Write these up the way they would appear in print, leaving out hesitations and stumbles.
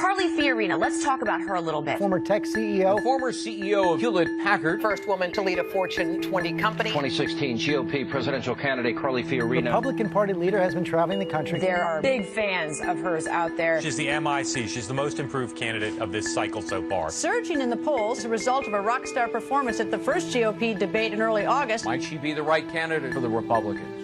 Carly Fiorina, let's talk about her a little bit. Former tech CEO. Former CEO of Hewlett-Packard. First woman to lead a Fortune 20 company. 2016 GOP presidential candidate Carly Fiorina. Republican Party leader has been traveling the country. There are big fans of hers out there. She's the MIC. She's the most improved candidate of this cycle so far. Surging in the polls as a result of a rock star performance at the first GOP debate in early August. Might she be the right candidate for the Republicans?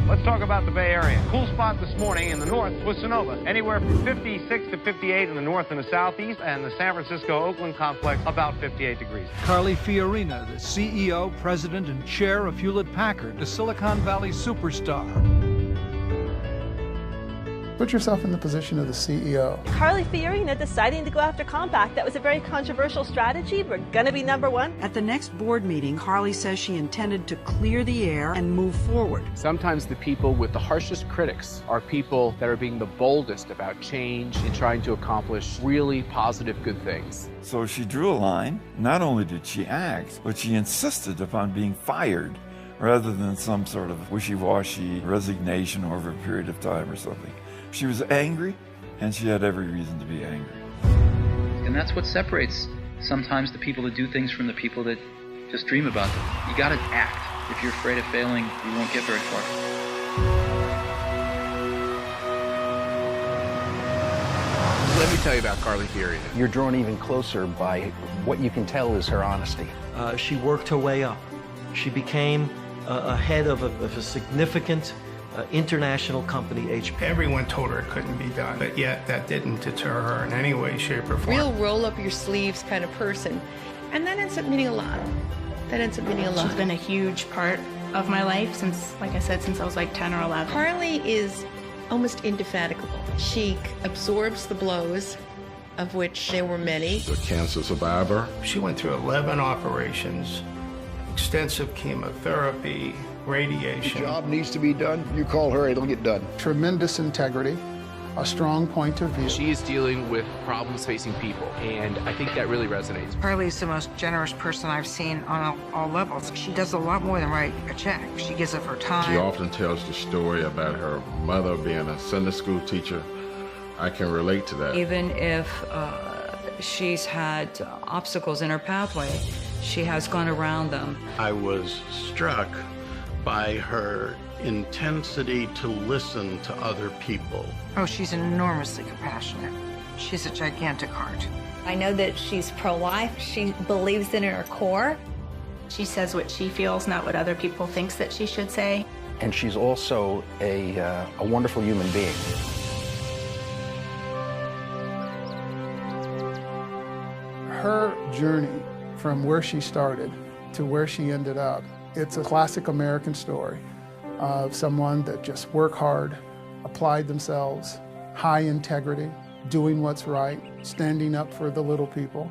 Let's talk about the Bay Area. Cool spot this morning in the north was Sonoma. Anywhere from 56 to 58 in the north and the southeast, and the San Francisco-Oakland complex about 58 degrees. Carly Fiorina, the CEO, president, and chair of Hewlett-Packard, the Silicon Valley superstar. Put yourself in the position of the CEO. Carly Fiorina deciding to go after Compaq. That was a very controversial strategy. We're going to be number one. At the next board meeting, Carly says she intended to clear the air and move forward. Sometimes the people with the harshest critics are people that are being the boldest about change and trying to accomplish really positive good things. So she drew a line. Not only did she act, but she insisted upon being fired rather than some sort of wishy-washy resignation over a period of time or something. She was angry, and she had every reason to be angry. And that's what separates sometimes the people that do things from the people that just dream about them. You gotta act. If you're afraid of failing, you won't get very far. Let me tell you about Carly Fiorina. You're drawn even closer by what you can tell is her honesty. She worked her way up. She became a head of a significant international company, HP. Everyone told her it couldn't be done, but yet that didn't deter her in any way, shape, or form. Real roll-up-your-sleeves kind of person. And that ends up meaning a lot. She's been a huge part of my life since, like I said, since I was like 10 or 11. Carly is almost indefatigable. She absorbs the blows, of which there were many. A cancer survivor. She went through 11 operations, extensive chemotherapy, radiation. The job needs to be done. You call her, it'll get done. Tremendous integrity, a strong point of view. She is dealing with problems facing people, and I think that really resonates. Carly's the most generous person I've seen on all levels. She does a lot more than write a check. She gives of her time. She often tells the story about her mother being a Sunday school teacher. I can relate to that. Even if she's had obstacles in her pathway, she has gone around them. I was struck by her intensity to listen to other people. Oh, she's enormously compassionate. She's a gigantic heart. I know that she's pro-life. She believes in her core. She says what she feels, not what other people think that she should say. And she's also a wonderful human being. Her journey from where she started to where she ended up, it's a classic American story of someone that just worked hard, applied themselves, high integrity, doing what's right, standing up for the little people.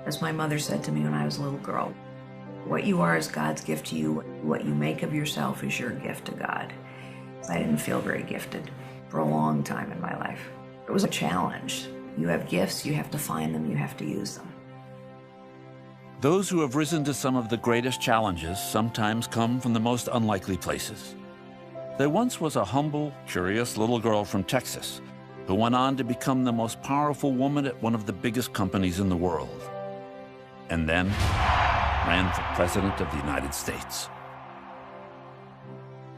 As my mother said to me when I was a little girl, what you are is God's gift to you. What you make of yourself is your gift to God. I didn't feel very gifted for a long time in my life. It was a challenge. You have gifts, you have to find them, you have to use them. Those who have risen to some of the greatest challenges sometimes come from the most unlikely places. There once was a humble, curious little girl from Texas who went on to become the most powerful woman at one of the biggest companies in the world, and then ran for President of the United States.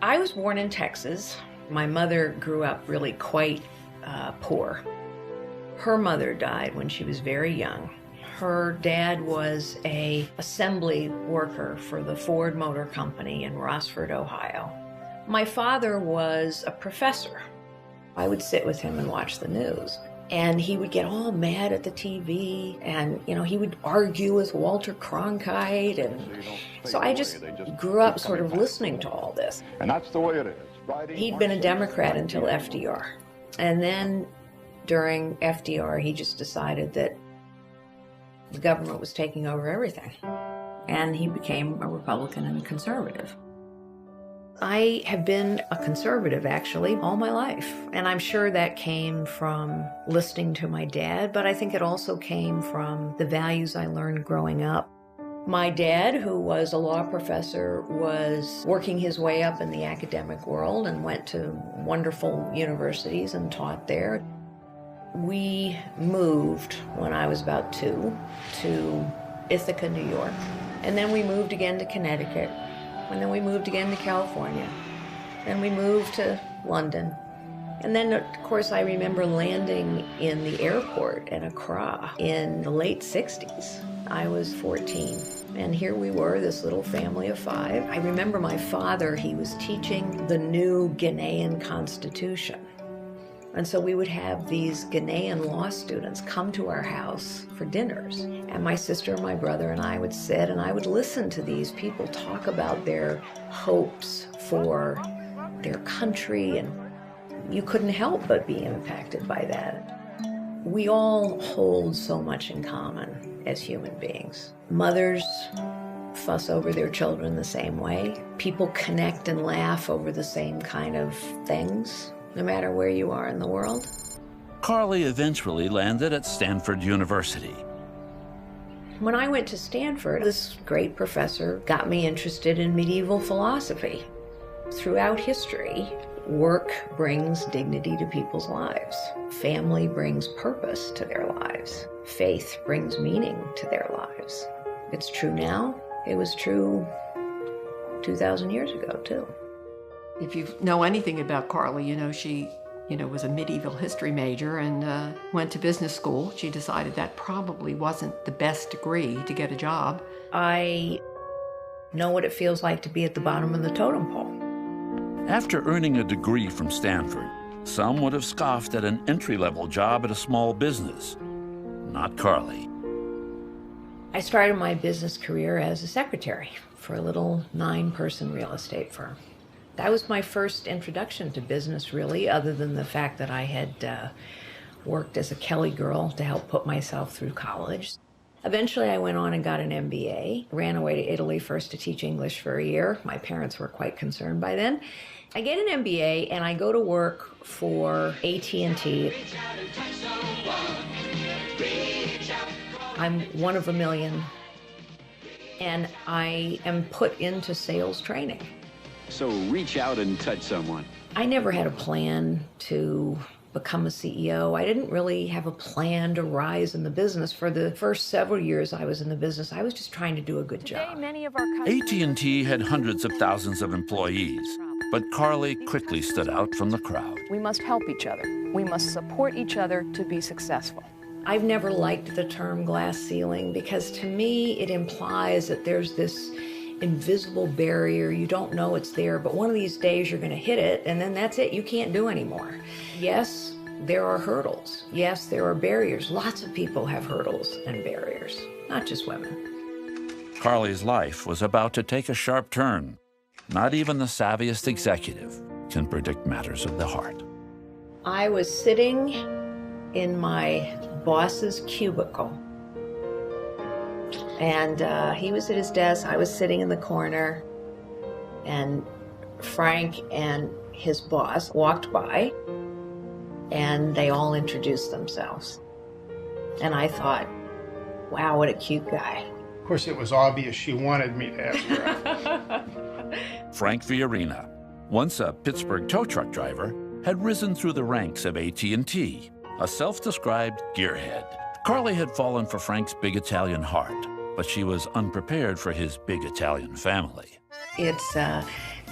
I was born in Texas. My mother grew up really quite poor. Her mother died when she was very young. Her dad was an assembly worker for the Ford Motor Company in Rossford, Ohio. My father was a professor. I would sit with him and watch the news. And he would get all mad at the TV, and he would argue with Walter Cronkite. And so I just grew up sort of listening to all this. And that's the way it is. He'd been a Democrat until FDR. And then during FDR, he just decided that the government was taking over everything. And he became a Republican and a conservative. I have been a conservative, actually, all my life. And I'm sure that came from listening to my dad, but I think it also came from the values I learned growing up. My dad, who was a law professor, was working his way up in the academic world and went to wonderful universities and taught there. We moved when I was about 2 to Ithaca, New York. And then we moved again to Connecticut. And then we moved again to California. Then we moved to London. And then, of course, I remember landing in the airport at Accra in the late 60s. I was 14. And here we were, this little family of 5. I remember my father, he was teaching the new Ghanaian Constitution. And so we would have these Ghanaian law students come to our house for dinners. And my sister and my brother and I would sit and I would listen to these people talk about their hopes for their country, and you couldn't help but be impacted by that. We all hold so much in common as human beings. Mothers fuss over their children the same way. People connect and laugh over the same kind of things, no matter where you are in the world. Carly eventually landed at Stanford University. When I went to Stanford, this great professor got me interested in medieval philosophy. Throughout history, work brings dignity to people's lives. Family brings purpose to their lives. Faith brings meaning to their lives. It's true now. It was true 2,000 years ago, too. If you know anything about Carly, she was a medieval history major and went to business school. She decided that probably wasn't the best degree to get a job. I know what it feels like to be at the bottom of the totem pole. After earning a degree from Stanford, some would have scoffed at an entry-level job at a small business. Not Carly. I started my business career as a secretary for a little 9-person real estate firm. That was my first introduction to business, really, other than the fact that I had worked as a Kelly girl to help put myself through college. Eventually, I went on and got an MBA, ran away to Italy first to teach English for a year. My parents were quite concerned by then. I get an MBA, and I go to work for AT&T. I'm one of a million, and I am put into sales training. So reach out and touch someone. I never had a plan to become a CEO. I didn't really have a plan to rise in the business. For the first several years I was in the business, I was just trying to do a good job. AT&T had hundreds of thousands of employees, but Carly quickly stood out from the crowd. We must help each other. We must support each other to be successful. I've never liked the term glass ceiling because to me it implies that there's this invisible barrier. You don't know it's there, but one of these days you're going to hit it, and then that's it. You can't do anymore. Yes, there are hurdles. Yes, there are barriers. Lots of people have hurdles and barriers, not just women. Carly's life was about to take a sharp turn. Not even the savviest executive can predict matters of the heart. I was sitting in my boss's cubicle. And he was at his desk, I was sitting in the corner, and Frank and his boss walked by, and they all introduced themselves. And I thought, wow, what a cute guy. Of course, it was obvious she wanted me to ask her out. Frank Fiorina, once a Pittsburgh tow truck driver, had risen through the ranks of AT&T, a self-described gearhead. Carly had fallen for Frank's big Italian heart, but she was unprepared for his big Italian family. It's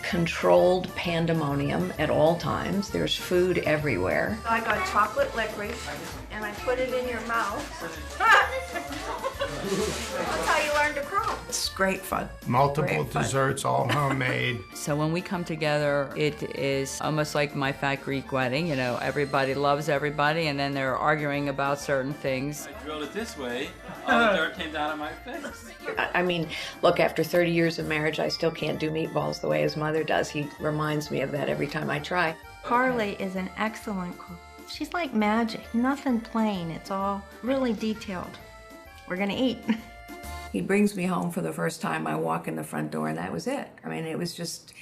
controlled pandemonium at all times. There's food everywhere. I got chocolate licorice, and I put it in your mouth. That's how you learn to crawl. It's great fun. Multiple desserts, all homemade. So when we come together, it is almost like my fat Greek wedding. Everybody loves everybody, and then they're arguing about certain things. I drilled it this way, all the dirt came down on my face. I mean, look, after 30 years of marriage, I still can't do meatballs the way his mother does. He reminds me of that every time I try. Carly is an excellent cook. She's like magic, nothing plain. It's all really detailed. We're gonna eat. He brings me home for the first time. I walk in the front door, and that was it. I mean, it was just,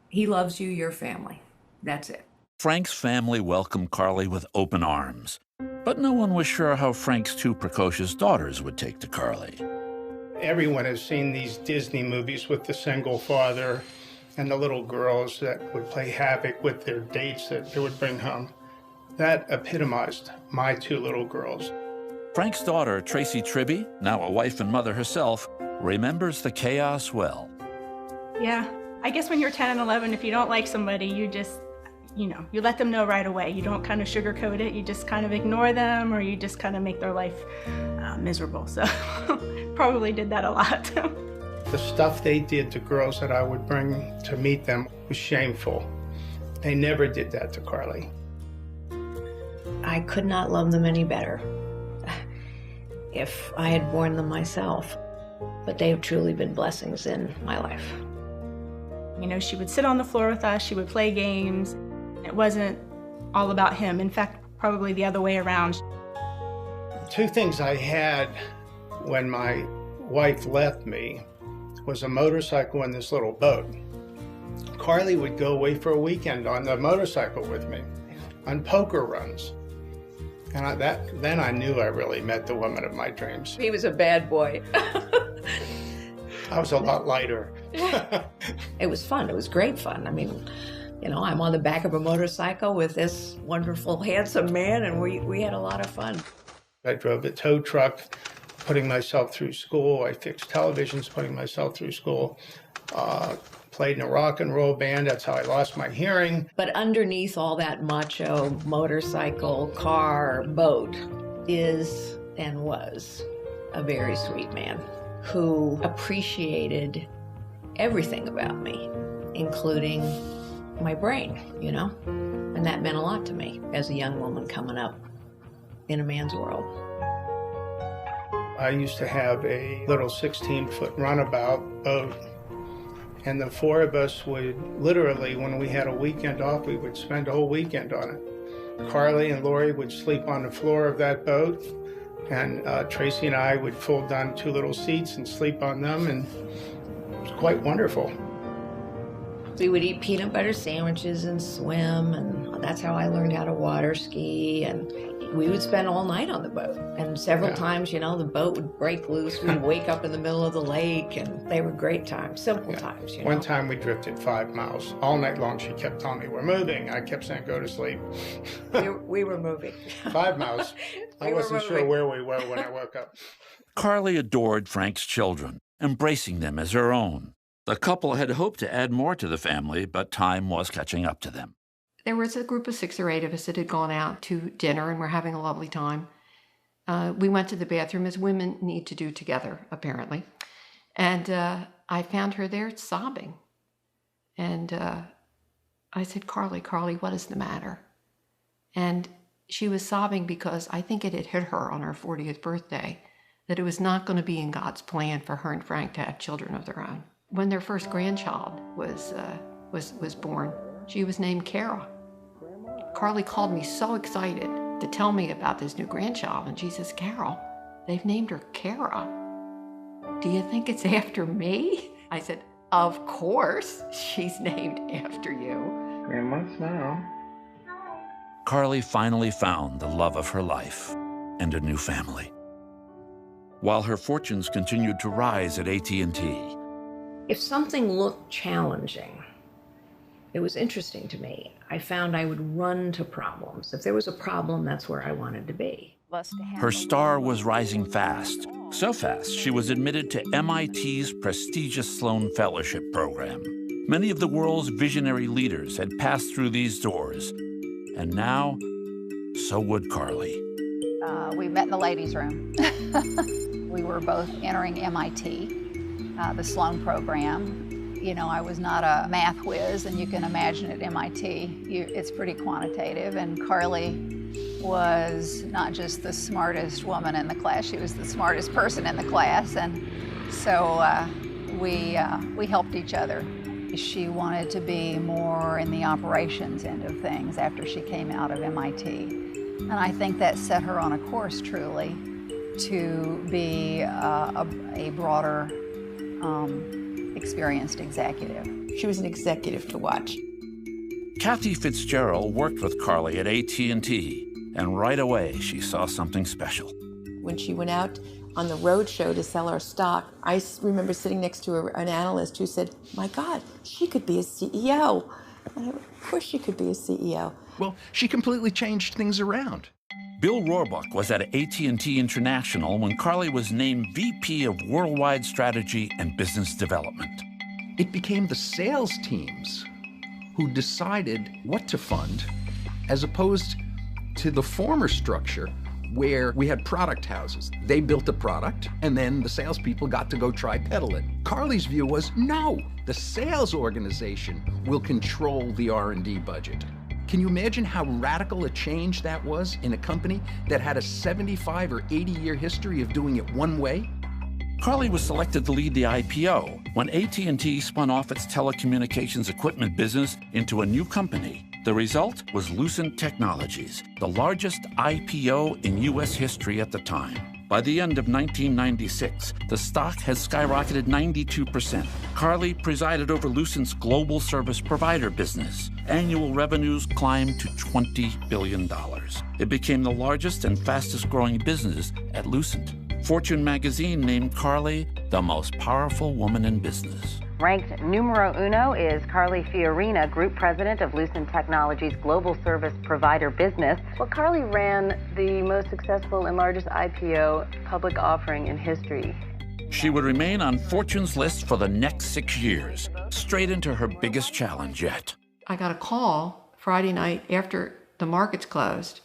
he loves you, your family. That's it. Frank's family welcomed Carly with open arms, but no one was sure how Frank's 2 precocious daughters would take to Carly. Everyone has seen these Disney movies with the single father and the little girls that would play havoc with their dates that they would bring home. That epitomized my two little girls. Frank's daughter, Tracy Tribby, now a wife and mother herself, remembers the chaos well. Yeah, I guess when you're 10 and 11, if you don't like somebody, you just, you let them know right away. You don't kind of sugarcoat it. You just kind of ignore them, or you just kind of make their life miserable. So probably did that a lot. The stuff they did to girls that I would bring to meet them was shameful. They never did that to Carly. I could not love them any better if I had borne them myself. But they have truly been blessings in my life. She would sit on the floor with us, she would play games. It wasn't all about him. In fact, probably the other way around. Two things I had when my wife left me was a motorcycle and this little boat. Carly would go away for a weekend on the motorcycle with me, on poker runs. And then I knew I really met the woman of my dreams. He was a bad boy. I was a lot lighter. It was fun. It was great fun. I mean, I'm on the back of a motorcycle with this wonderful, handsome man, and we had a lot of fun. I drove a tow truck, putting myself through school. I fixed televisions, putting myself through school. Played in a rock and roll band. That's how I lost my hearing. But underneath all that macho motorcycle, car, boat is and was a very sweet man who appreciated everything about me, including my brain, and that meant a lot to me as a young woman coming up in a man's world. I used to have a little 16-foot runabout boat, and the four of us would literally, when we had a weekend off, we would spend a whole weekend on it. Carly and Lori would sleep on the floor of that boat, and Tracy and I would fold down two little seats and sleep on them, and it was quite wonderful. We would eat peanut butter sandwiches and swim, and that's how I learned how to water ski, and we would spend all night on the boat. And several times, the boat would break loose. We'd wake up in the middle of the lake, and they were great times, simple times, One time we drifted 5 miles. All night long she kept telling me, we're moving. I kept saying, go to sleep. We were moving. 5 miles. I wasn't sure where we were when I woke up. Carly adored Frank's children, embracing them as her own. The couple had hoped to add more to the family, but time was catching up to them. There was a group of 6 or 8 of us that had gone out to dinner and were having a lovely time. We went to the bathroom, as women need to do together, apparently. And I found her there sobbing. And I said, Carly, what is the matter? And she was sobbing because I think it had hit her on her 40th birthday that it was not going to be in God's plan for her and Frank to have children of their own. When their first grandchild was born, she was named Kara. Carly called me so excited to tell me about this new grandchild, and she says, Carol, they've named her Kara. Do you think it's after me? I said, of course she's named after you. It must now. Carly finally found the love of her life and a new family. While her fortunes continued to rise at AT&T. If something looked challenging, it was interesting to me. I found I would run to problems. If there was a problem, that's where I wanted to be. Her star was rising fast, so fast she was admitted to MIT's prestigious Sloan Fellowship program. Many of the world's visionary leaders had passed through these doors, and now, so would Carly. We met in the ladies' room. We were both entering MIT, the Sloan program. I was not a math whiz, and you can imagine at MIT, it's pretty quantitative, and Carly was not just the smartest woman in the class, she was the smartest person in the class, and so we helped each other. She wanted to be more in the operations end of things after she came out of MIT, and I think that set her on a course, truly, to be a broader, experienced executive. She was an executive to watch. Kathy Fitzgerald worked with Carly at AT&T, and right away she saw something special. When she went out on the road show to sell our stock, I remember sitting next to an analyst who said, my God, she could be a CEO. And of course she could be a CEO. Well, she completely changed things around. Bill Roebuck was at AT&T International when Carly was named VP of Worldwide Strategy and Business Development. It became the sales teams who decided what to fund, as opposed to the former structure where we had product houses. They built a product, and then the salespeople got to go try peddle it. Carly's view was, no, the sales organization will control the R&D budget. Can you imagine how radical a change that was in a company that had a 75 or 80-year history of doing it one way? Carly was selected to lead the IPO when AT&T spun off its telecommunications equipment business into a new company. The result was Lucent Technologies, the largest IPO in U.S. history at the time. By the end of 1996, the stock had skyrocketed 92%. Carly presided over Lucent's global service provider business. Annual revenues climbed to $20 billion. It became the largest and fastest growing business at Lucent. Fortune magazine named Carly the most powerful woman in business. Ranked numero uno is Carly Fiorina, Group President of Lucent Technologies Global Service Provider Business. Well, Carly ran the most successful and largest IPO public offering in history. She would remain on Fortune's list for the next 6 years, straight into her biggest challenge yet. I got a call Friday night after the markets closed,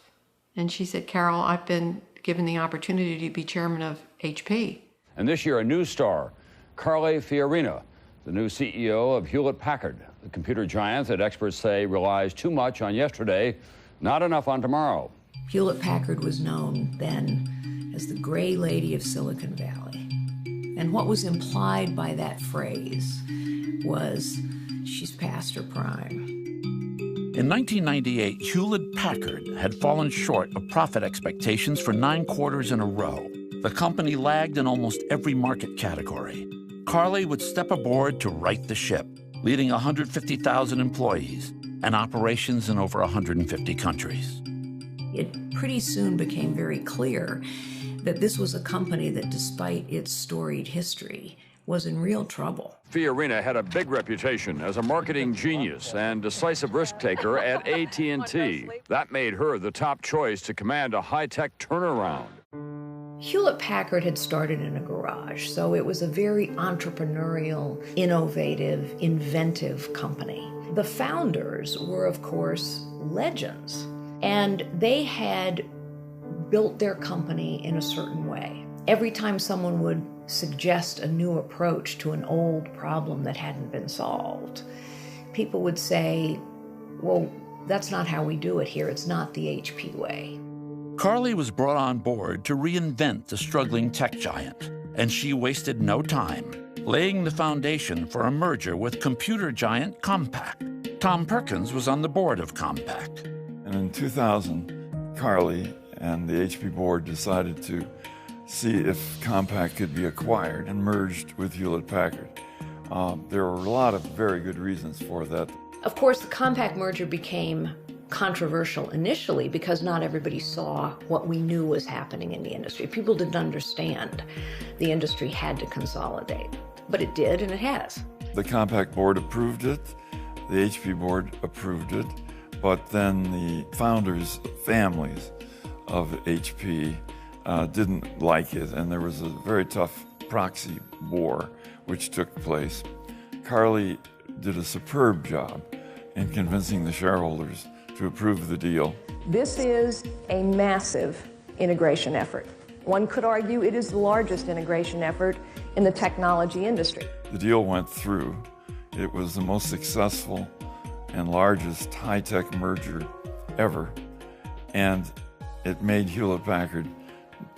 and she said, Carol, I've been given the opportunity to be chairman of HP. And this year, a new star, Carly Fiorina, the new CEO of Hewlett-Packard, the computer giant that experts say relies too much on yesterday, not enough on tomorrow. Hewlett-Packard was known then as the gray lady of Silicon Valley. And what was implied by that phrase was she's past her prime. In 1998, Hewlett-Packard had fallen short of profit expectations for 9 quarters in a row. The company lagged in almost every market category. Carly would step aboard to right the ship, leading 150,000 employees and operations in over 150 countries. It pretty soon became very clear that this was a company that, despite its storied history, was in real trouble. Fiorina had a big reputation as a marketing genius and decisive risk-taker at AT&T. That made her the top choice to command a high-tech turnaround. Hewlett-Packard had started in a garage, so it was a very entrepreneurial, innovative, inventive company. The founders were, of course, legends, and they had built their company in a certain way. Every time someone would suggest a new approach to an old problem that hadn't been solved, people would say, well, that's not how we do it here. It's not the HP way. Carly was brought on board to reinvent the struggling tech giant, and she wasted no time, laying the foundation for a merger with computer giant Compaq. Tom Perkins was on the board of Compaq. And in 2000, Carly and the HP board decided to see if Compaq could be acquired and merged with Hewlett-Packard. There were a lot of very good reasons for that. Of course, the Compaq merger became controversial initially because not everybody saw what we knew was happening in the industry. People didn't understand the industry had to consolidate, but it did, and it has. The Compaq board approved it, the HP board approved it, but then the founders' families of HP didn't like it, and there was a very tough proxy war which took place. Carly did a superb job in convincing the shareholders to approve the deal. This is a massive integration effort. One could argue it is the largest integration effort in the technology industry. The deal went through. It was the most successful and largest high-tech merger ever, and it made Hewlett-Packard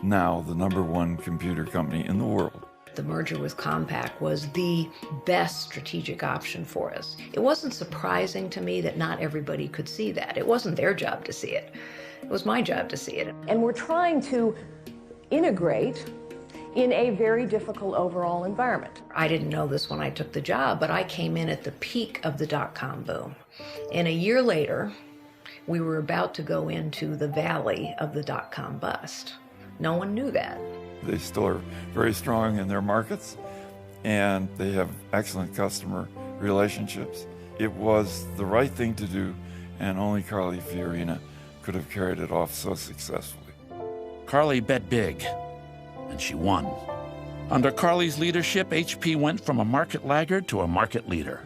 now the #1 computer company in the world. The merger with Compaq was the best strategic option for us. It wasn't surprising to me that not everybody could see that. It wasn't their job to see it. It was my job to see it. And we're trying to integrate in a very difficult overall environment. I didn't know this when I took the job, but I came in at the peak of the dot-com boom. And a year later, we were about to go into the valley of the dot-com bust. No one knew that. They still are very strong in their markets, and they have excellent customer relationships. It was the right thing to do, and only Carly Fiorina could have carried it off so successfully. Carly bet big, and she won. Under Carly's leadership, HP went from a market laggard to a market leader.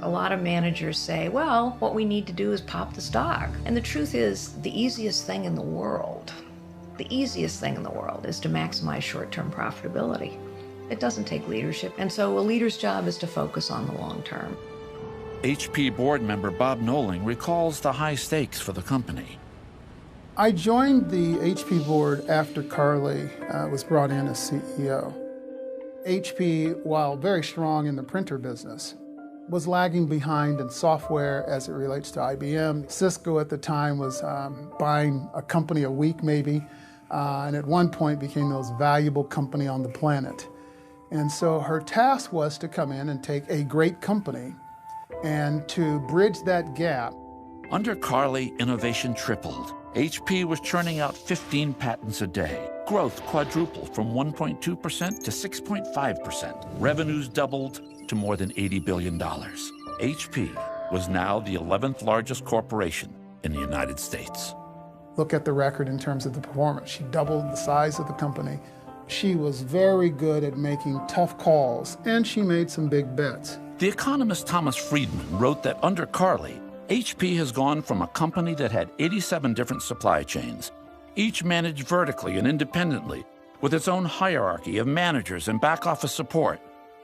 A lot of managers say, well, what we need to do is pop the stock. And the truth is, the easiest thing in the world is to maximize short-term profitability. It doesn't take leadership, and so a leader's job is to focus on the long term. HP board member Bob Knowling recalls the high stakes for the company. I joined the HP board after Carly was brought in as CEO. HP, while very strong in the printer business, was lagging behind in software as it relates to IBM. Cisco at the time was buying a company a week maybe, and at one point became the most valuable company on the planet. And so her task was to come in and take a great company and to bridge that gap. Under Carly, innovation tripled. HP was churning out 15 patents a day. Growth quadrupled from 1.2% to 6.5%. Revenues doubled to more than $80 billion. HP was now the 11th largest corporation in the United States. Look at the record in terms of the performance. She doubled the size of the company. She was very good at making tough calls, and she made some big bets. The economist Thomas Friedman wrote that under Carly, HP has gone from a company that had 87 different supply chains, each managed vertically and independently, with its own hierarchy of managers and back-office support,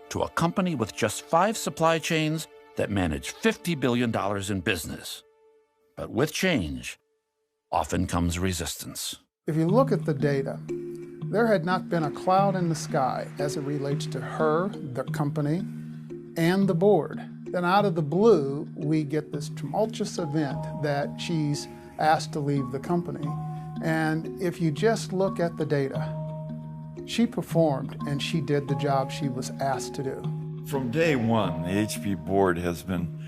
to a company with just 5 supply chains that manage $50 billion in business. But with change, often comes resistance. If you look at the data, there had not been a cloud in the sky as it relates to her, the company, and the board. Then out of the blue, we get this tumultuous event that she's asked to leave the company. And if you just look at the data, she performed and she did the job she was asked to do. From day one, the HP board has been,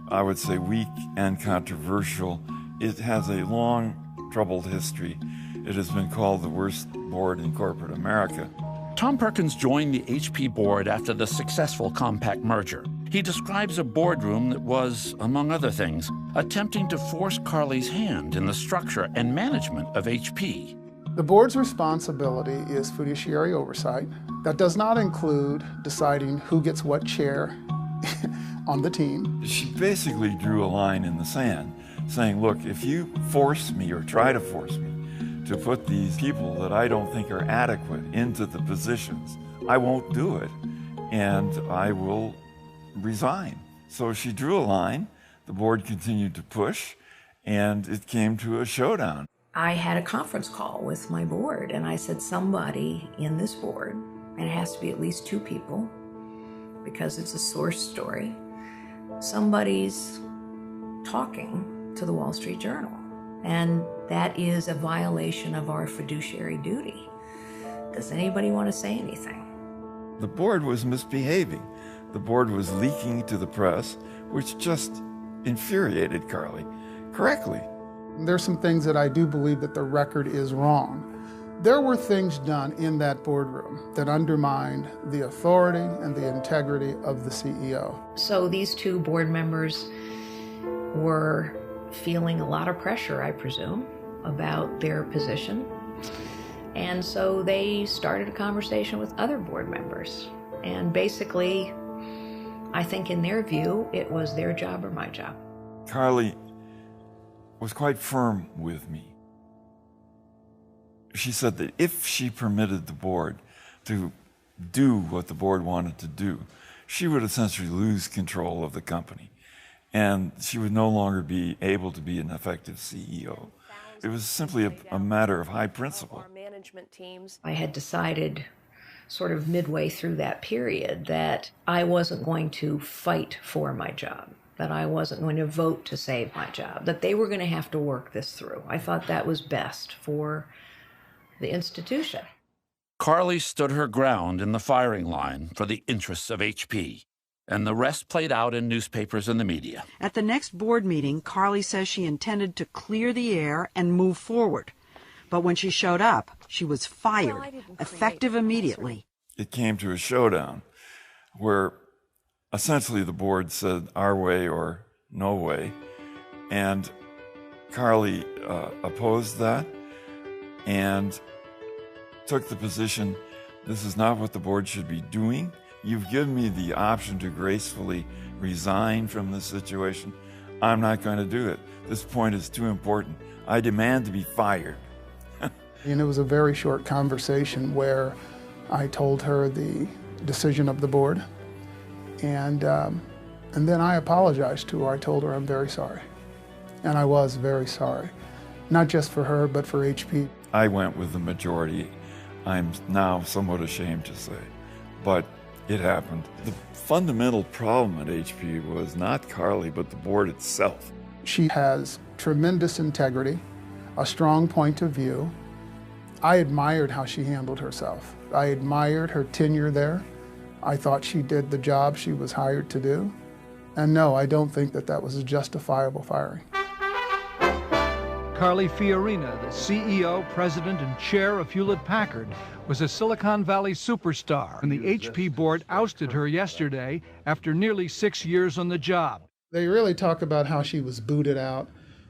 I would say, weak and controversial. It has a long, troubled history. It has been called the worst board in corporate America. Tom Perkins joined the HP board after the successful Compaq merger. He describes a boardroom that was, among other things, attempting to force Carly's hand in the structure and management of HP. The board's responsibility is fiduciary oversight. That does not include deciding who gets what chair on the team. She basically drew a line in the sand, saying, look, if you force me or try to force me to put these people that I don't think are adequate into the positions, I won't do it, and I will resign. So she drew a line, the board continued to push, and it came to a showdown. I had a conference call with my board, and I said, somebody in this board, and it has to be at least 2 people, because it's a source story, somebody's talking to the Wall Street Journal. And that is a violation of our fiduciary duty. Does anybody want to say anything? The board was misbehaving. The board was leaking to the press, which just infuriated Carly, correctly. There's some things that I do believe that the record is wrong. There were things done in that boardroom that undermined the authority and the integrity of the CEO. So these 2 board members were feeling a lot of pressure, I presume, about their position. And so they started a conversation with other board members. And basically, I think in their view, it was their job or my job. Carly was quite firm with me. She said that if she permitted the board to do what the board wanted to do, she would essentially lose control of the company, and she would no longer be able to be an effective CEO. It was simply a matter of high principle. I had decided sort of midway through that period that I wasn't going to fight for my job, that I wasn't going to vote to save my job, that they were going to have to work this through. I thought that was best for the institution. Carly stood her ground in the firing line for the interests of HP, and the rest played out in newspapers and the media. At the next board meeting, Carly says she intended to clear the air and move forward. But when she showed up, she was fired, effective immediately. It came to a showdown where essentially the board said our way or no way. And Carly opposed that and took the position, this is not what the board should be doing. You've given me the option to gracefully resign from this situation. I'm not going to do it. This point is too important. I demand to be fired. And it was a very short conversation where I told her the decision of the board. And then I apologized to her. I told her I'm very sorry. And I was very sorry. Not just for her, but for HP. I went with the majority. I'm now somewhat ashamed to say, but it happened. The fundamental problem at HP was not Carly, but the board itself. She has tremendous integrity, a strong point of view. I admired how she handled herself. I admired her tenure there. I thought she did the job she was hired to do. And no, I don't think that that was a justifiable firing. Carly Fiorina, the CEO, president, and chair of Hewlett-Packard, was a Silicon Valley superstar, and the HP board ousted her yesterday after nearly 6 years on the job. They really talk about how she was booted out.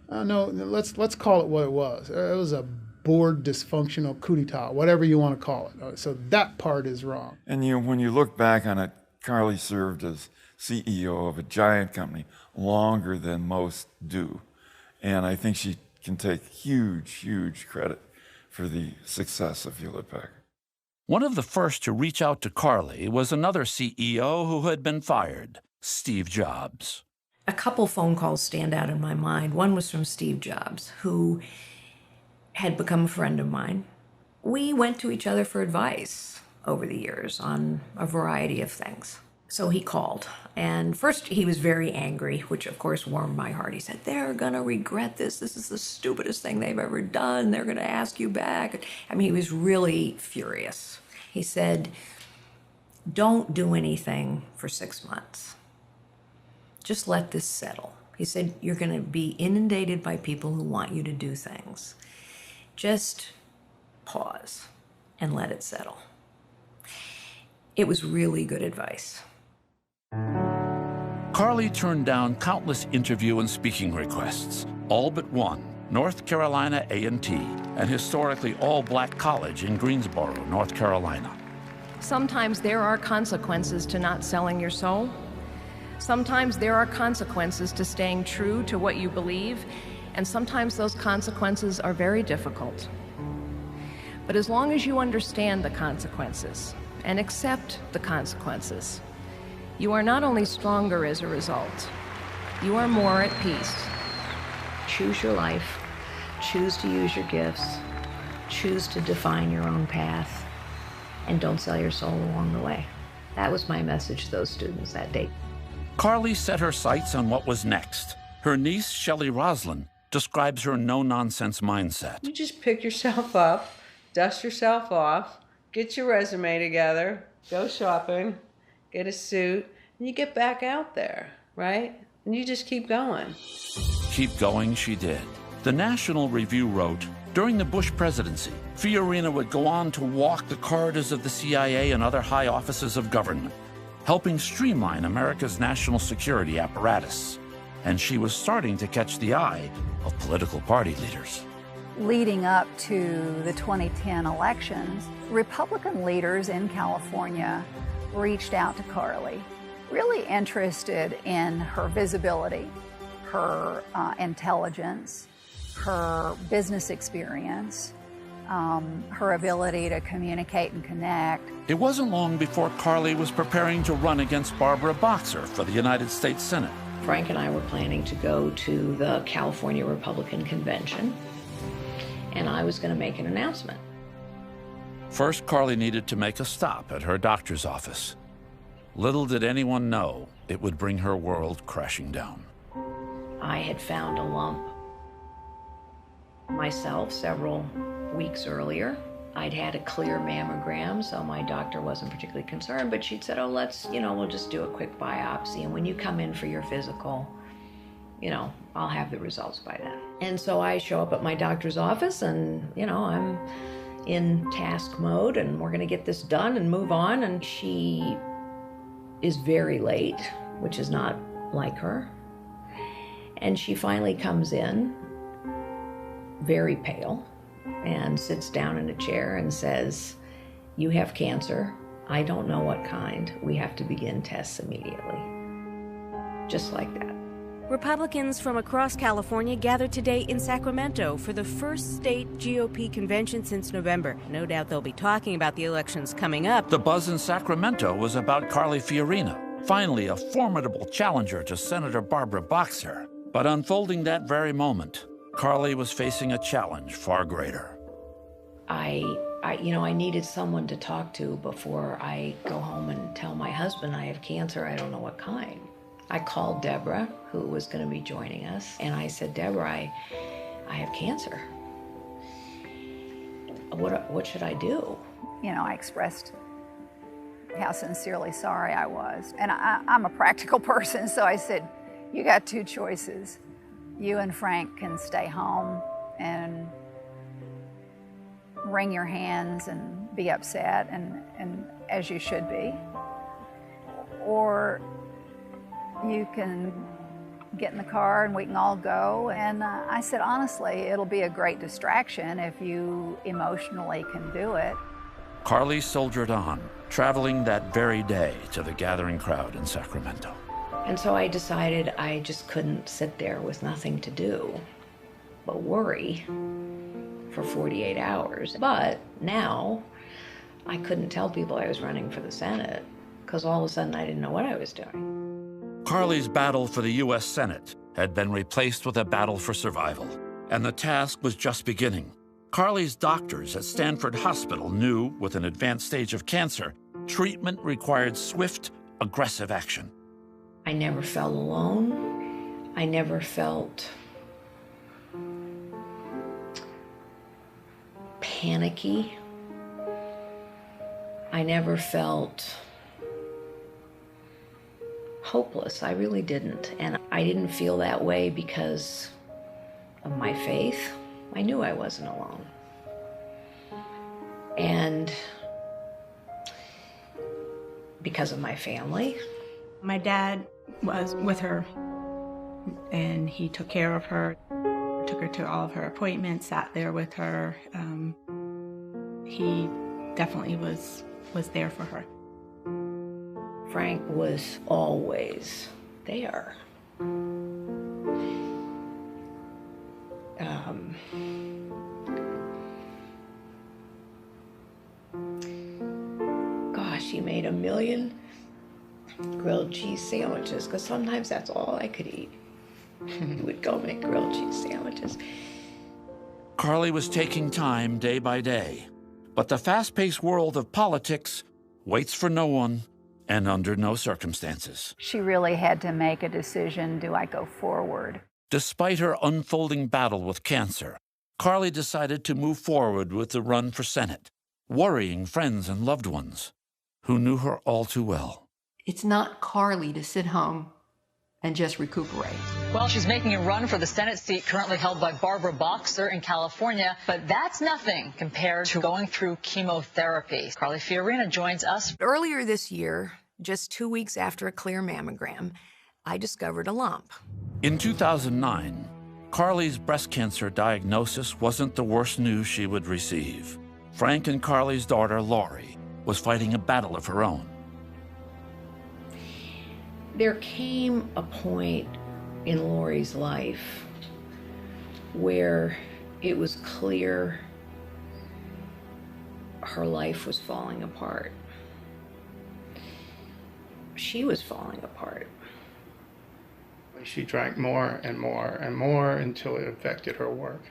No, let's call it what it was. It was a board dysfunctional coup d'etat, whatever you want to call it. So that part is wrong. And when you look back on it, Carly served as CEO of a giant company longer than most do. And I think she can take huge credit for the success of Hewlett-Packard. One of the first to reach out to Carly was another CEO who had been fired, Steve Jobs. A couple phone calls stand out in my mind. One was from Steve Jobs, who had become a friend of mine. We went to each other for advice over the years on a variety of things. So he called, and first he was very angry, which of course warmed my heart. He said, they're gonna regret this. This is the stupidest thing they've ever done. They're gonna ask you back. I mean, he was really furious. He said, don't do anything for 6 months. Just let this settle. He said, you're gonna be inundated by people who want you to do things. Just pause and let it settle. It was really good advice. Carly turned down countless interview and speaking requests, all but one, North Carolina A&T, an historically all-black college in Greensboro, North Carolina. Sometimes there are consequences to not selling your soul. Sometimes there are consequences to staying true to what you believe, and sometimes those consequences are very difficult. But as long as you understand the consequences and accept the consequences, you are not only stronger as a result, you are more at peace. Choose your life, choose to use your gifts, choose to define your own path, and don't sell your soul along the way. That was my message to those students that day. Carly set her sights on what was next. Her niece, Shelley Roslin, describes her no-nonsense mindset. You just pick yourself up, dust yourself off, get your resume together, go shopping, get a suit, and you get back out there, right? And you just keep going. Keep going she did. The National Review wrote, during the Bush presidency, Fiorina would go on to walk the corridors of the CIA and other high offices of government, helping streamline America's national security apparatus. And she was starting to catch the eye of political party leaders. Leading up to the 2010 elections, Republican leaders in California reached out to Carly, really interested in her visibility, her intelligence, her business experience, her ability to communicate and connect. It wasn't long before Carly was preparing to run against Barbara Boxer for the United States Senate. Frank and I were planning to go to the California Republican Convention, and I was going to make an announcement. First, Carly needed to make a stop at her doctor's office. Little did anyone know it would bring her world crashing down. I had found a lump myself several weeks earlier. I'd had a clear mammogram, so my doctor wasn't particularly concerned, but she'd said, oh, we'll just do a quick biopsy, and when you come in for your physical, you know, I'll have the results by then. And so I show up at my doctor's office and, you know, I'm in task mode and we're gonna get this done and move on. And she is very late, which is not like her. And she finally comes in, very pale, and sits down in a chair and says, "You have cancer. I don't know what kind. We have to begin tests immediately." Just like that. Republicans from across California gathered today in Sacramento for the first state GOP convention since November. No doubt they'll be talking about the elections coming up. The buzz in Sacramento was about Carly Fiorina, finally a formidable challenger to Senator Barbara Boxer. But unfolding that very moment, Carly was facing a challenge far greater. I needed someone to talk to before I go home and tell my husband I have cancer. I don't know what kind. I called Deborah, who was going to be joining us, and I said, "Deborah, I have cancer. What should I do?" You know, I expressed how sincerely sorry I was. And I'm a practical person, so I said, "You got two choices. You and Frank can stay home and wring your hands and be upset, and as you should be, or you can get in the car and we can all go." And I said, honestly, it'll be a great distraction if you emotionally can do it. Carly soldiered on, traveling that very day to the gathering crowd in Sacramento. And so I decided I just couldn't sit there with nothing to do but worry for 48 hours. But now I couldn't tell people I was running for the Senate because all of a sudden I didn't know what I was doing. Carly's battle for the U.S. Senate had been replaced with a battle for survival, and the task was just beginning. Carly's doctors at Stanford Hospital knew, with an advanced stage of cancer, treatment required swift, aggressive action. I never felt alone. I never felt panicky. I never felt hopeless. I really didn't. And I didn't feel that way because of my faith. I knew I wasn't alone. And because of my family. My dad was with her, and he took care of her, took her to all of her appointments, sat there with her. He definitely was there for her. Frank was always there. Gosh, he made 1 million grilled cheese sandwiches, because sometimes that's all I could eat. He would go make grilled cheese sandwiches. Carly was taking time day by day, but the fast-paced world of politics waits for no one and under no circumstances. She really had to make a decision, do I go forward? Despite her unfolding battle with cancer, Carly decided to move forward with the run for Senate, worrying friends and loved ones who knew her all too well. It's not Carly to sit home and just recuperate. Well, she's making a run for the Senate seat currently held by Barbara Boxer in California, but that's nothing compared to going through chemotherapy. Carly Fiorina joins us. Earlier this year, just 2 weeks after a clear mammogram, I discovered a lump. In 2009, Carly's breast cancer diagnosis wasn't the worst news she would receive. Frank and Carly's daughter, Lori, was fighting a battle of her own. There came a point in Lori's life where it was clear her life was falling apart. She was falling apart. She drank more and more and more until it affected her work.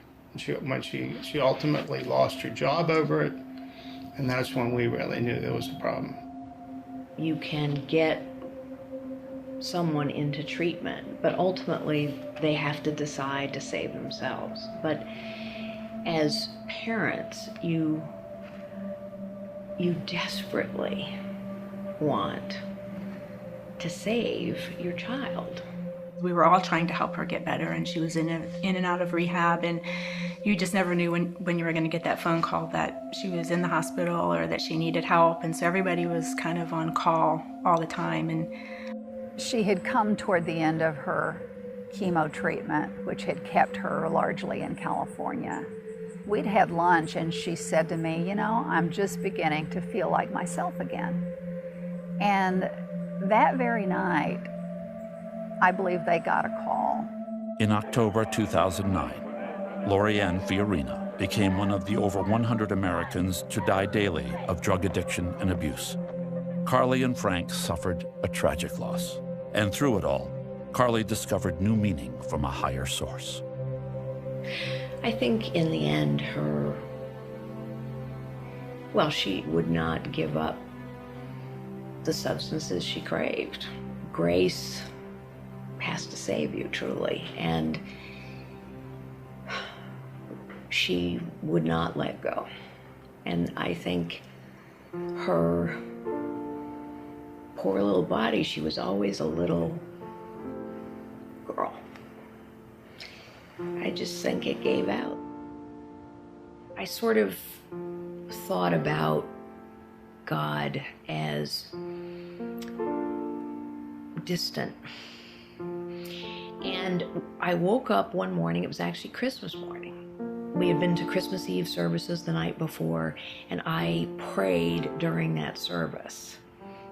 When she ultimately lost her job over it, and that's when we really knew there was a problem. You can get someone into treatment, but ultimately they have to decide to save themselves. But as parents, you desperately want to save your child. We were all trying to help her get better, and she was in and out of rehab, and you just never knew when you were going to get that phone call that she was in the hospital or that she needed help, and so everybody was kind of on call all the time. And she had come toward the end of her chemo treatment, which had kept her largely in California. We'd had lunch, and she said to me, you know, I'm just beginning to feel like myself again. And that very night, I believe they got a call. In October 2009, Lori-Ann Fiorina became one of the over 100 Americans to die daily of drug addiction and abuse. Carly and Frank suffered a tragic loss. And through it all, Carly discovered new meaning from a higher source. I think in the end, she would not give up the substances she craved. Grace has to save you, truly, and she would not let go. And I think her poor little body, she was always a little girl. I just think it gave out. I sort of thought about God as distant. And I woke up one morning, it was actually Christmas morning. We had been to Christmas Eve services the night before, and I prayed during that service.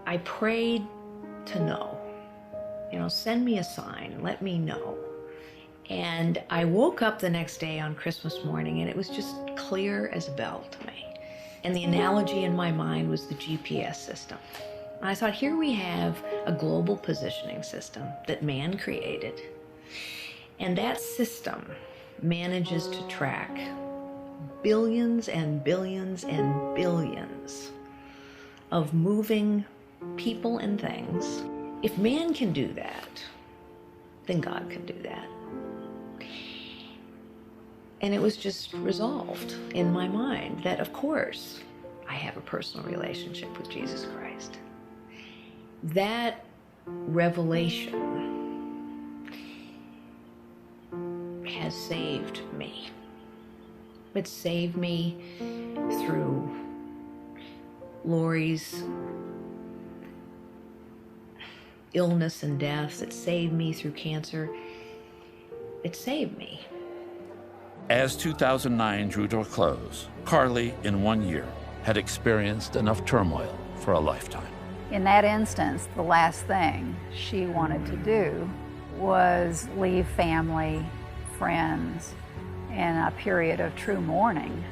I prayed to know, send me a sign, let me know. And I woke up the next day on Christmas morning, and it was just clear as a bell to me. And the analogy in my mind was the GPS system. And I thought, here we have a global positioning system that man created. And that system manages to track billions and billions and billions of moving people and things. If man can do that, then God can do that. And it was just resolved in my mind that, of course, I have a personal relationship with Jesus Christ. That revelation has saved me. It saved me through Lori's illness and death. It saved me through cancer. It saved me. As 2009 drew to a close, Carly, in 1 year, had experienced enough turmoil for a lifetime. In that instance, the last thing she wanted to do was leave family, friends, in a period of true mourning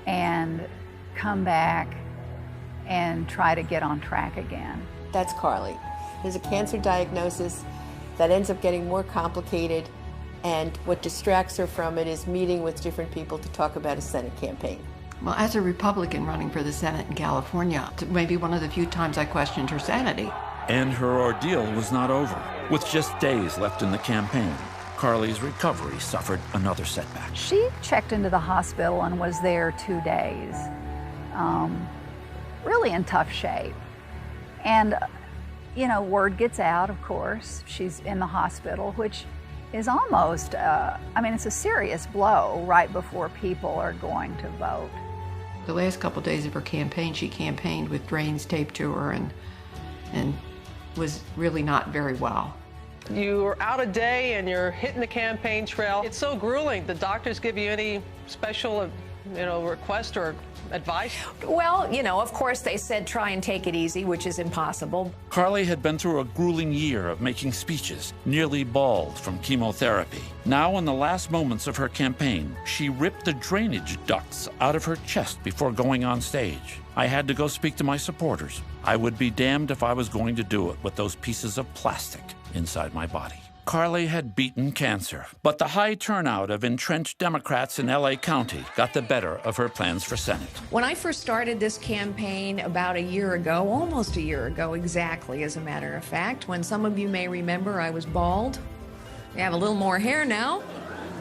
and come back and try to get on track again. That's Carly. There's a cancer diagnosis that ends up getting more complicated, and what distracts her from it is meeting with different people to talk about a Senate campaign. Well, as a Republican running for the Senate in California, maybe one of the few times I questioned her sanity. And her ordeal was not over. With just days left in the campaign, Carly's recovery suffered another setback. She checked into the hospital and was there 2 days, really in tough shape. And, word gets out, of course, she's in the hospital, which is almost, it's a serious blow right before people are going to vote. The last couple of days of her campaign, she campaigned with drains taped to her and was really not very well. You're out a day and you're hitting the campaign trail. It's so grueling. The doctors give you any special, request or advice? Well, of course they said try and take it easy, which is impossible. Carly had been through a grueling year of making speeches, nearly bald from chemotherapy. Now, in the last moments of her campaign, she ripped the drainage ducts out of her chest before going on stage. I had to go speak to my supporters. I would be damned if I was going to do it with those pieces of plastic inside my body. Carly had beaten cancer, but the high turnout of entrenched Democrats in LA County got the better of her plans for Senate. When I first started this campaign about a year ago, almost a year ago exactly, as a matter of fact, when some of you may remember I was bald, I have a little more hair now,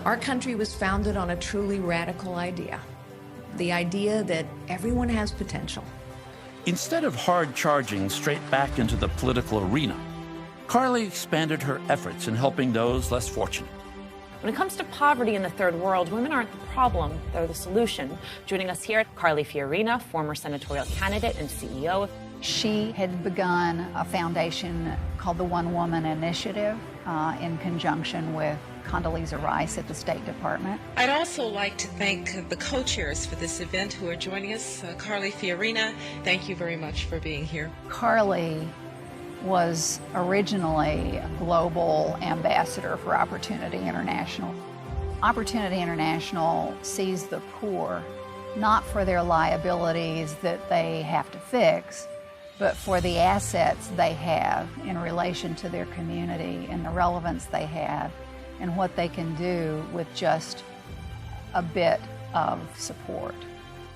our country was founded on a truly radical idea. The idea that everyone has potential. Instead of hard charging straight back into the political arena, Carly expanded her efforts in helping those less fortunate. When it comes to poverty in the third world, women aren't the problem, they're the solution. Joining us here, Carly Fiorina, former senatorial candidate and CEO. She had begun a foundation called the One Woman Initiative in conjunction with Condoleezza Rice at the State Department. I'd also like to thank the co-chairs for this event who are joining us. Carly Fiorina, thank you very much for being here. Carly was originally global ambassador for Opportunity International. Opportunity International sees the poor not for their liabilities that they have to fix, but for the assets they have in relation to their community and the relevance they have and what they can do with just a bit of support.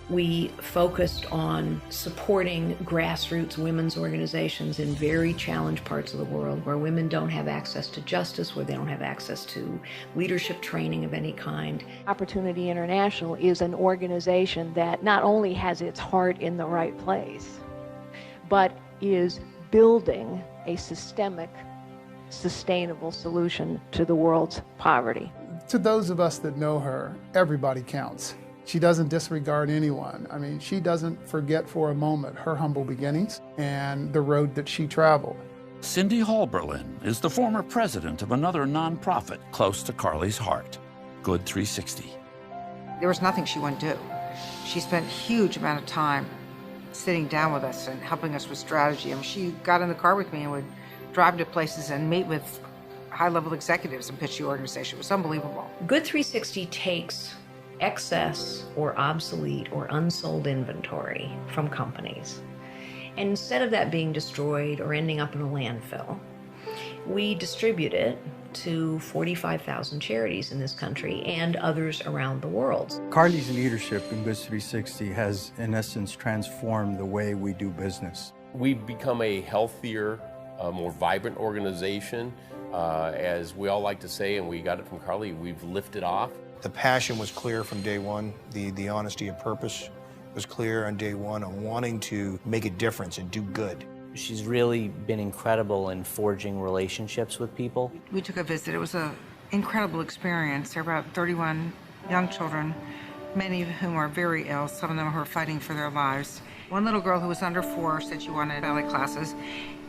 We focused on supporting grassroots women's organizations in very challenged parts of the world where women don't have access to justice, where they don't have access to leadership training of any kind. Opportunity International is an organization that not only has its heart in the right place, but is building a systemic, sustainable solution to the world's poverty. To those of us that know her, everybody counts. She doesn't disregard anyone. I mean, she doesn't forget for a moment her humble beginnings and the road that she traveled. Cindy Halberlin is the former president of another nonprofit close to Carly's heart, Good 360. There was nothing she wouldn't do. She spent a huge amount of time sitting down with us and helping us with strategy. I mean, she got in the car with me and would drive to places and meet with high-level executives and pitch the organization. It was unbelievable. Good 360 takes excess or obsolete or unsold inventory from companies. And instead of that being destroyed or ending up in a landfill, we distribute it to 45,000 charities in this country and others around the world. Carly's leadership in Good 360 has, in essence, transformed the way we do business. We've become a healthier, more vibrant organization. As we all like to say, and we got it from Carly, we've lifted off. The passion was clear from day one. The honesty of purpose was clear on day one on wanting to make a difference and do good. She's really been incredible in forging relationships with people. We took a visit. It was an incredible experience. There were about 31 young children, many of whom are very ill, some of them who are fighting for their lives. One little girl who was under 4 said she wanted ballet classes,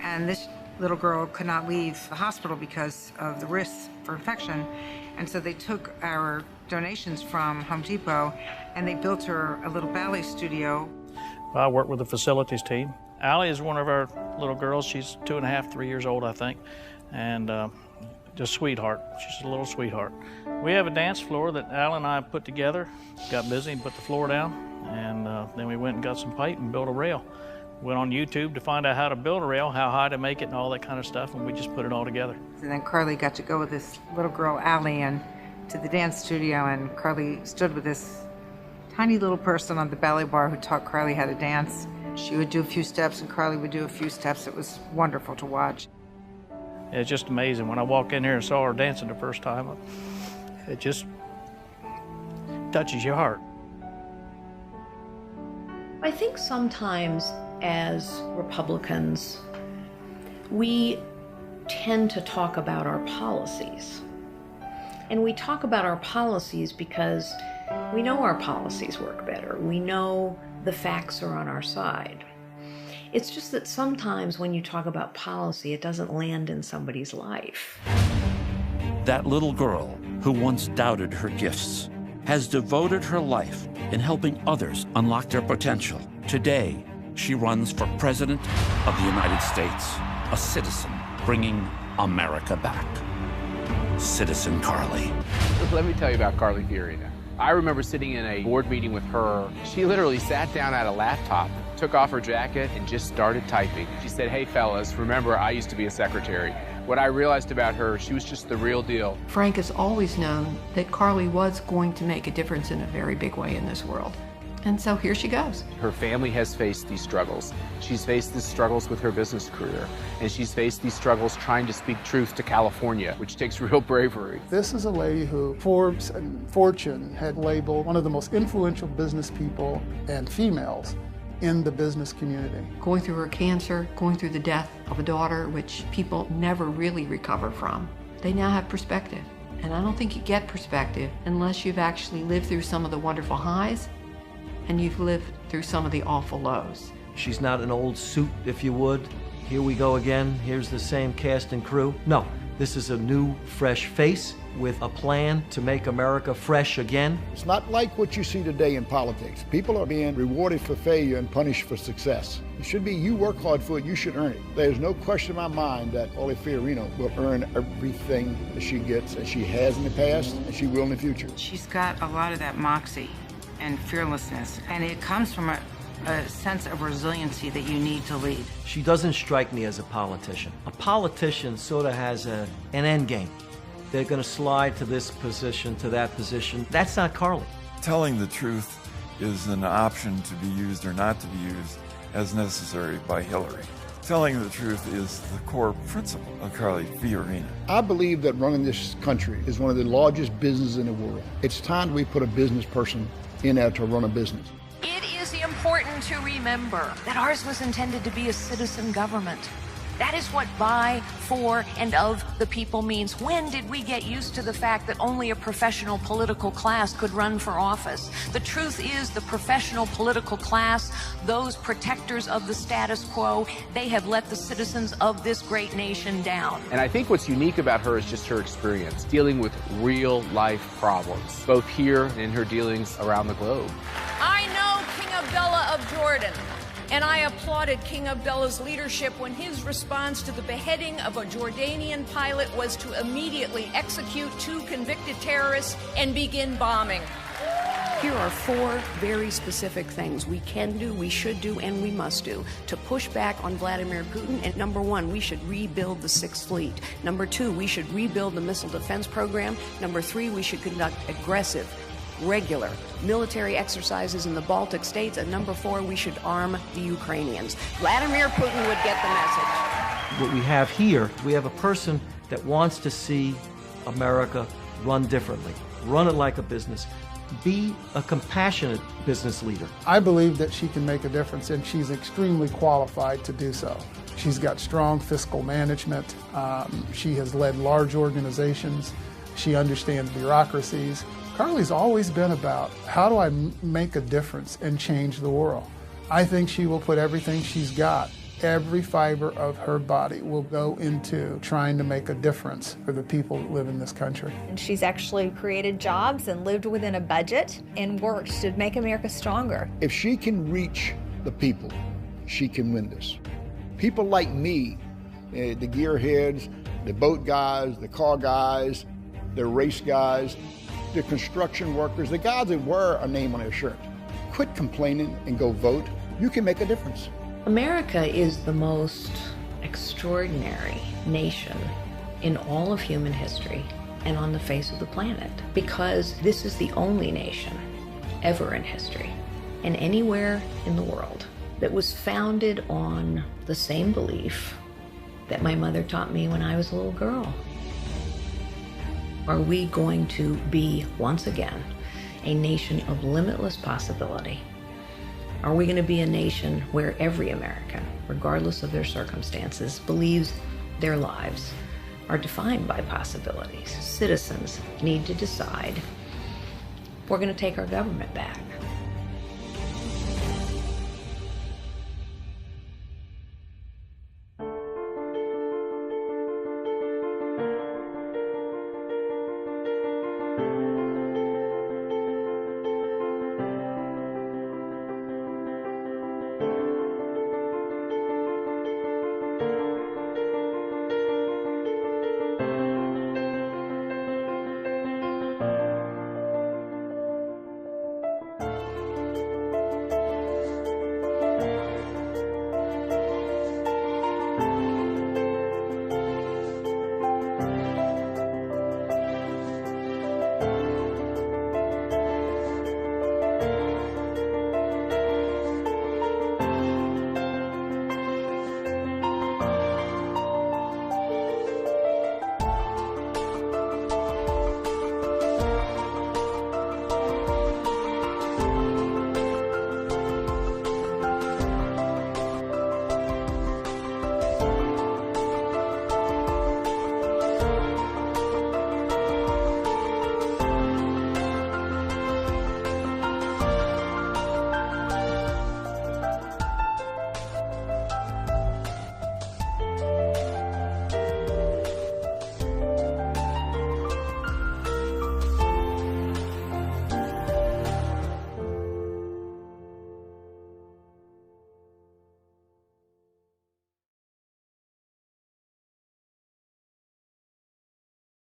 and this little girl could not leave the hospital because of the risks for infection. And so they took our donations from Home Depot and they built her a little ballet studio. I work with the facilities team. Allie is one of our little girls. She's 2.5, 3 years old, I think, and just sweetheart. She's a little sweetheart. We have a dance floor that Al and I put together, got busy and put the floor down, and then we went and got some pipe and built a rail. Went on YouTube to find out how to build a rail, how high to make it, and all that kind of stuff, and we just put it all together. And then Carly got to go with this little girl, Allie, and to the dance studio, and Carly stood with this tiny little person on the ballet bar who taught Carly how to dance. She would do a few steps, and Carly would do a few steps. It was wonderful to watch. It's just amazing. When I walked in here and saw her dancing the first time, it just touches your heart. I think sometimes as Republicans, we tend to talk about our policies. And we talk about our policies because we know our policies work better. We know the facts are on our side. It's just that sometimes when you talk about policy, it doesn't land in somebody's life. That little girl who once doubted her gifts has devoted her life in helping others unlock their potential. Today, she runs for President of the United States, a citizen bringing America back. Citizen Carly. Let me tell you about Carly Fiorina. I remember sitting in a board meeting with her. She literally sat down at a laptop, took off her jacket, and just started typing. She said, "Hey fellas, remember I used to be a secretary." What I realized about her, she was just the real deal. Frank has always known that Carly was going to make a difference in a very big way in this world. And so here she goes. Her family has faced these struggles. She's faced these struggles with her business career, and she's faced these struggles trying to speak truth to California, which takes real bravery. This is a lady who Forbes and Fortune had labeled one of the most influential business people and females in the business community. Going through her cancer, going through the death of a daughter, which people never really recover from, they now have perspective. And I don't think you get perspective unless you've actually lived through some of the wonderful highs and you've lived through some of the awful lows. She's not an old suit, if you would. Here we go again, here's the same cast and crew. No, this is a new, fresh face with a plan to make America fresh again. It's not like what you see today in politics. People are being rewarded for failure and punished for success. It should be you work hard for it, you should earn it. There's no question in my mind that Carly Fiorina will earn everything that she gets, as she has in the past, and she will in the future. She's got a lot of that moxie and fearlessness, and it comes from a sense of resiliency that you need to lead. She doesn't strike me as a politician. A politician sort of has an end game. They're going to slide to this position, to that position. That's not Carly. Telling the truth is an option to be used or not to be used as necessary by Hillary. Telling the truth is the core principle of Carly Fiorina. I believe that running this country is one of the largest businesses in the world. It's time we put a business person in there to run a business. It is important to remember that ours was intended to be a citizen government. That is what by, for, and of the people means. When did we get used to the fact that only a professional political class could run for office? The truth is the professional political class, those protectors of the status quo, they have let the citizens of this great nation down. And I think what's unique about her is just her experience dealing with real life problems, both here and in her dealings around the globe. I know King Abdullah of Jordan, and I applauded King Abdullah's leadership when his response to the beheading of a Jordanian pilot was to immediately execute 2 convicted terrorists and begin bombing. Here are 4 very specific things we can do, we should do, and we must do to push back on Vladimir Putin. And number 1, we should rebuild the 6th Fleet. Number 2, we should rebuild the missile defense program. Number 3, we should conduct aggressive, regular military exercises in the Baltic states. And number 4, we should arm the Ukrainians. Vladimir Putin would get the message. What we have here, we have a person that wants to see America run differently, run it like a business, be a compassionate business leader. I believe that she can make a difference, and she's extremely qualified to do so. She's got strong fiscal management. She has led large organizations. She understands bureaucracies. Carly's always been about, how do I make a difference and change the world? I think she will put everything she's got, every fiber of her body will go into trying to make a difference for the people that live in this country. And she's actually created jobs and lived within a budget and worked to make America stronger. If she can reach the people, she can win this. People like me, the gearheads, the boat guys, the car guys, the race guys, the construction workers, the guys that wear a name on their shirt. Quit complaining and go vote. You can make a difference. America is the most extraordinary nation in all of human history and on the face of the planet, because this is the only nation ever in history and anywhere in the world that was founded on the same belief that my mother taught me when I was a little girl. Are we going to be, once again, a nation of limitless possibility? Are we going to be a nation where every American, regardless of their circumstances, believes their lives are defined by possibilities? Citizens need to decide we're going to take our government back.